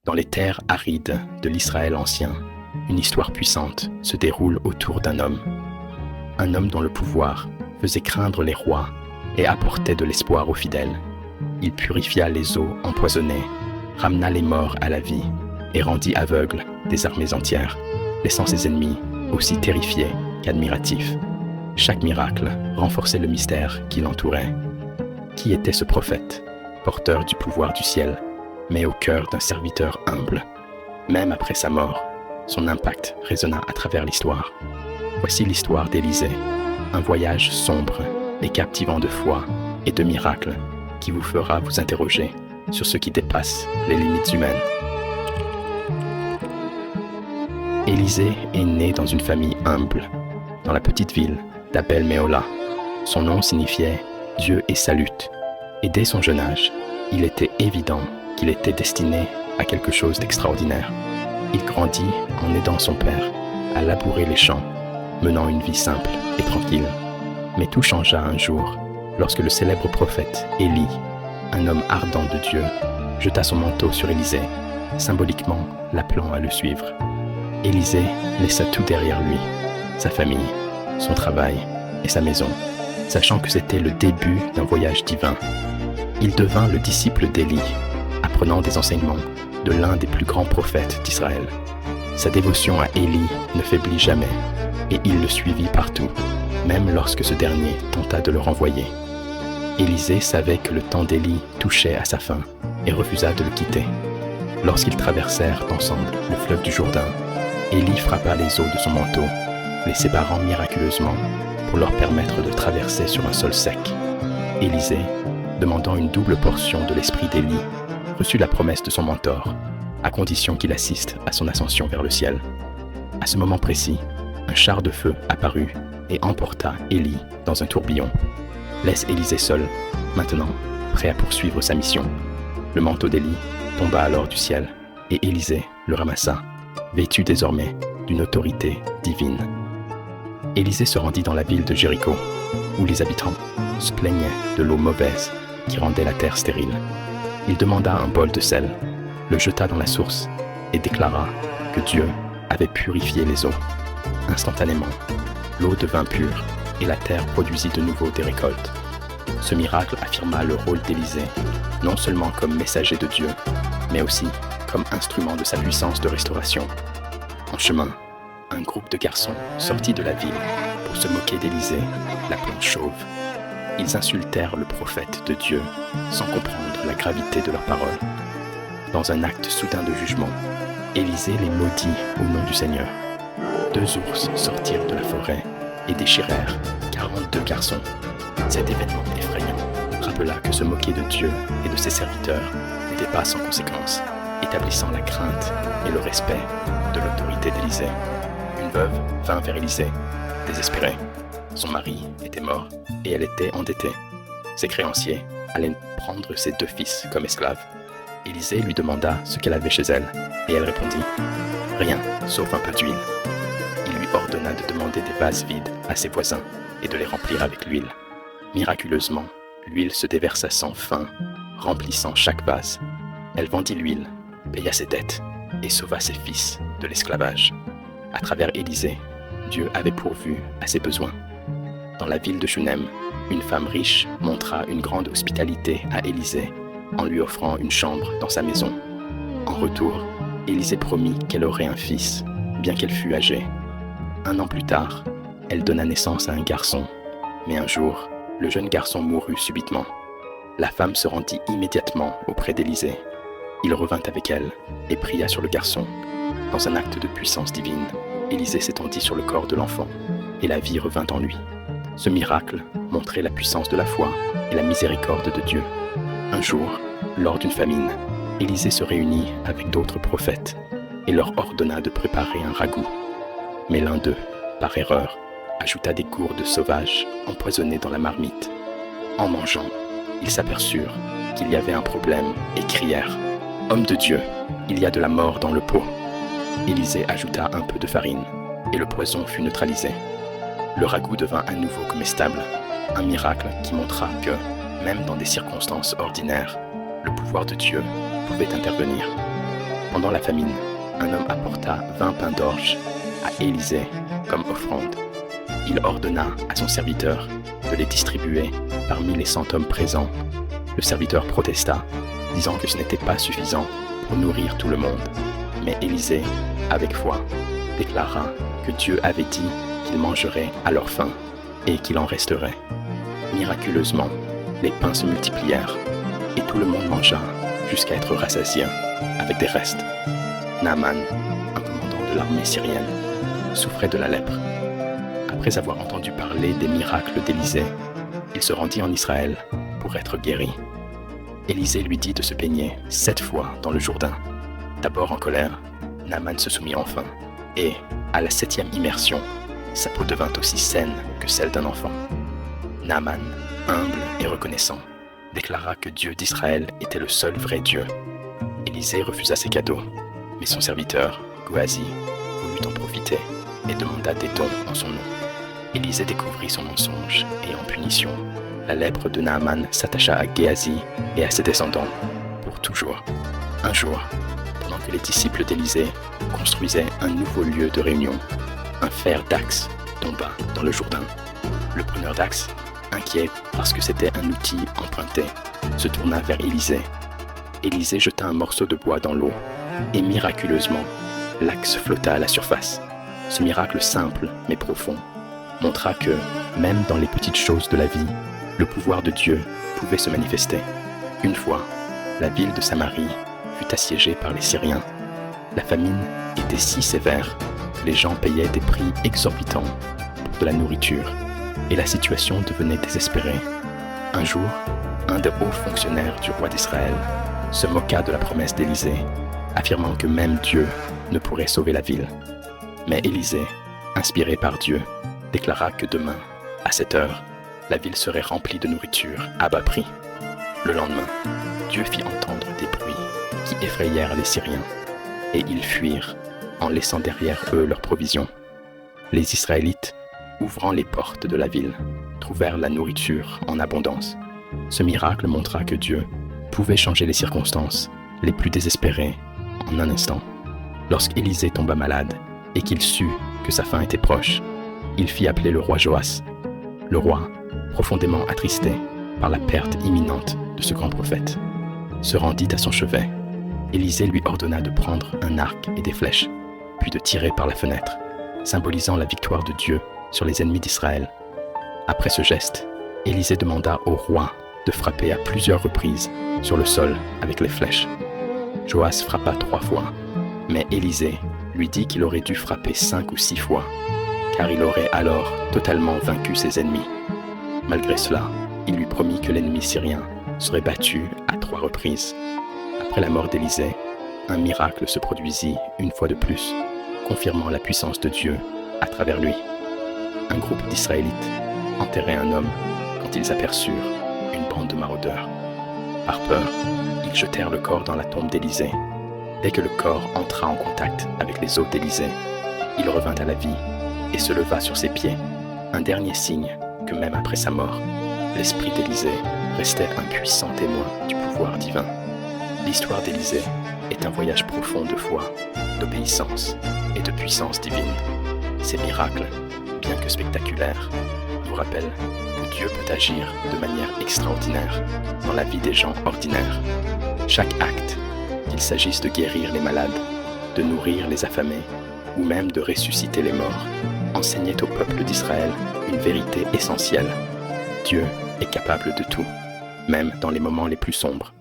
Dans les terres arides de l'Israël ancien, une histoire puissante se déroule autour d'un homme. Un homme dont le pouvoir faisait craindre les rois et apportait de l'espoir aux fidèles. Il purifia les eaux empoisonnées, ramena les morts à la vie et rendit aveugles des armées entières, laissant ses ennemis aussi terrifiés qu'admiratifs. Chaque miracle renforçait le mystère qui l'entourait. Qui était ce prophète, porteur du pouvoir du ciel, mais au cœur d'un serviteur humble? Même après sa mort, son impact résonna à travers l'histoire. Voici l'histoire d'Élisée, un voyage sombre et captivant de foi et de miracles qui vous fera vous interroger sur ce qui dépasse les limites humaines. Élisée est né dans une famille humble, dans la petite ville d'Abel-Méhola. Son nom signifiait « Dieu et salut ». Et dès son jeune âge, il était évident qu'il était destiné à quelque chose d'extraordinaire. Il grandit en aidant son père à labourer les champs, menant une vie simple et tranquille. Mais tout changea un jour, lorsque le célèbre prophète Élie, un homme ardent de Dieu, jeta son manteau sur Élisée, symboliquement l'appelant à le suivre. Élisée laissa tout derrière lui, sa famille, son travail et sa maison, sachant que c'était le début d'un voyage divin. Il devint le disciple d'Élie, apprenant des enseignements de l'un des plus grands prophètes d'Israël. Sa dévotion à Élie ne faiblit jamais, et il le suivit partout, même lorsque ce dernier tenta de le renvoyer. Élisée savait que le temps d'Élie touchait à sa fin et refusa de le quitter. Lorsqu'ils traversèrent ensemble le fleuve du Jourdain, Élie frappa les eaux de son manteau, les séparant miraculeusement pour leur permettre de traverser sur un sol sec. Élisée, demandant une double portion de l'esprit d'Élie, reçut la promesse de son mentor, à condition qu'il assiste à son ascension vers le ciel. À ce moment précis, un char de feu apparut et emporta Élie dans un tourbillon. Laisse Élisée seul, maintenant, prêt à poursuivre sa mission. Le manteau d'Élie tomba alors du ciel, et Élisée le ramassa, vêtu désormais d'une autorité divine. Élisée se rendit dans la ville de Jéricho, où les habitants se plaignaient de l'eau mauvaise qui rendait la terre stérile. Il demanda un bol de sel, le jeta dans la source et déclara que Dieu avait purifié les eaux. Instantanément, l'eau devint pure et la terre produisit de nouveau des récoltes. Ce miracle affirma le rôle d'Élisée, non seulement comme messager de Dieu, mais aussi comme instrument de sa puissance de restauration. En chemin, un groupe de garçons sortit de la ville pour se moquer d'Élisée, l'appelant chauve. Ils insultèrent le prophète de Dieu sans comprendre la gravité de leurs paroles. Dans un acte soudain de jugement, Élisée les maudit au nom du Seigneur. 2 ours sortirent de la forêt et déchirèrent 42 garçons. Cet événement effrayant rappela que se moquer de Dieu et de ses serviteurs n'était pas sans conséquence, établissant la crainte et le respect de l'autorité d'Élisée. Une veuve vint vers Élisée, désespérée. Son mari était mort et elle était endettée. Ses créanciers allaient prendre ses 2 fils comme esclaves. Élisée lui demanda ce qu'elle avait chez elle et elle répondit « Rien, sauf un peu d'huile ». Il lui ordonna de demander des vases vides à ses voisins et de les remplir avec l'huile. Miraculeusement, l'huile se déversa sans fin, remplissant chaque vase. Elle vendit l'huile, paya ses dettes et sauva ses fils de l'esclavage. À travers Élisée, Dieu avait pourvu à ses besoins. Dans la ville de Shunem, une femme riche montra une grande hospitalité à Élisée en lui offrant une chambre dans sa maison. En retour, Élisée promit qu'elle aurait un fils, bien qu'elle fût âgée. 1 an plus tard, elle donna naissance à un garçon, mais un jour, le jeune garçon mourut subitement. La femme se rendit immédiatement auprès d'Élisée. Il revint avec elle et pria sur le garçon. Dans un acte de puissance divine, Élisée s'étendit sur le corps de l'enfant et la vie revint en lui. Ce miracle montrait la puissance de la foi et la miséricorde de Dieu. Un jour, lors d'une famine, Élisée se réunit avec d'autres prophètes et leur ordonna de préparer un ragoût. Mais l'un d'eux, par erreur, ajouta des gourdes sauvages empoisonnées dans la marmite. En mangeant, ils s'aperçurent qu'il y avait un problème et crièrent « Homme de Dieu, il y a de la mort dans le pot !» Élisée ajouta un peu de farine et le poison fut neutralisé. Le ragoût devint à nouveau comestible, un miracle qui montra que, même dans des circonstances ordinaires, le pouvoir de Dieu pouvait intervenir. Pendant la famine, un homme apporta 20 pains d'orge à Élisée comme offrande. Il ordonna à son serviteur de les distribuer parmi les 100 hommes présents. Le serviteur protesta, disant que ce n'était pas suffisant pour nourrir tout le monde. Mais Élisée, avec foi, déclara que Dieu avait dit qu'ils mangeraient à leur faim et qu'il en resterait. Miraculeusement, les pains se multiplièrent et tout le monde mangea jusqu'à être rassasié avec des restes. Naaman, un commandant de l'armée syrienne, souffrait de la lèpre. Après avoir entendu parler des miracles d'Élisée, il se rendit en Israël pour être guéri. Élisée lui dit de se baigner 7 fois dans le Jourdain. D'abord en colère, Naaman se soumit enfin, et, à la 7e immersion, sa peau devint aussi saine que celle d'un enfant. Naaman, humble et reconnaissant, déclara que Dieu d'Israël était le seul vrai Dieu. Élisée refusa ses cadeaux, mais son serviteur, Géasi, voulut en profiter et demanda des dons en son nom. Élisée découvrit son mensonge et en punition, la lèpre de Naaman s'attacha à Géasi et à ses descendants pour toujours. Un jour, pendant que les disciples d'Élisée construisaient un nouveau lieu de réunion, un fer d'axe tomba dans le Jourdain. Le preneur d'axe, inquiet parce que c'était un outil emprunté, se tourna vers Élisée. Élisée jeta un morceau de bois dans l'eau et miraculeusement, l'axe flotta à la surface. Ce miracle simple mais profond montra que, même dans les petites choses de la vie, le pouvoir de Dieu pouvait se manifester. Une fois, la ville de Samarie fut assiégée par les Syriens. La famine était si sévère que les gens payaient des prix exorbitants pour de la nourriture et la situation devenait désespérée. Un jour, un des hauts fonctionnaires du roi d'Israël se moqua de la promesse d'Élisée, affirmant que même Dieu ne pourrait sauver la ville. Mais Élisée, inspiré par Dieu, déclara que demain, à cette heure, la ville serait remplie de nourriture à bas prix. Le lendemain, Dieu fit entendre des bruits qui effrayèrent les Syriens, et ils fuirent en laissant derrière eux leurs provisions. Les Israélites, ouvrant les portes de la ville, trouvèrent la nourriture en abondance. Ce miracle montra que Dieu pouvait changer les circonstances les plus désespérées en un instant. Lorsqu'Élisée tomba malade et qu'il sut que sa fin était proche, il fit appeler le roi Joas. Le roi, profondément attristé par la perte imminente de ce grand prophète, se rendit à son chevet. Élisée lui ordonna de prendre un arc et des flèches, puis de tirer par la fenêtre, symbolisant la victoire de Dieu sur les ennemis d'Israël. Après ce geste, Élisée demanda au roi de frapper à plusieurs reprises sur le sol avec les flèches. Joas frappa 3 fois, mais Élisée lui dit qu'il aurait dû frapper 5 ou 6 fois, car il aurait alors totalement vaincu ses ennemis. Malgré cela, il lui promit que l'ennemi syrien serait battu à 3 reprises. Après la mort d'Élisée, un miracle se produisit une fois de plus, confirmant la puissance de Dieu à travers lui. Un groupe d'Israélites enterrait un homme quand ils aperçurent une bande de maraudeurs. Par peur, ils jetèrent le corps dans la tombe d'Élisée. Dès que le corps entra en contact avec les os d'Élisée, il revint à la vie et se leva sur ses pieds, un dernier signe que même après sa mort, l'esprit d'Élisée restait un puissant témoin du pouvoir divin. L'histoire d'Élisée est un voyage profond de foi, d'obéissance et de puissance divine. Ces miracles, bien que spectaculaires, nous rappellent que Dieu peut agir de manière extraordinaire dans la vie des gens ordinaires. Chaque acte, qu'il s'agisse de guérir les malades, de nourrir les affamés ou même de ressusciter les morts, enseignait au peuple d'Israël une vérité essentielle. Dieu est capable de tout, même dans les moments les plus sombres.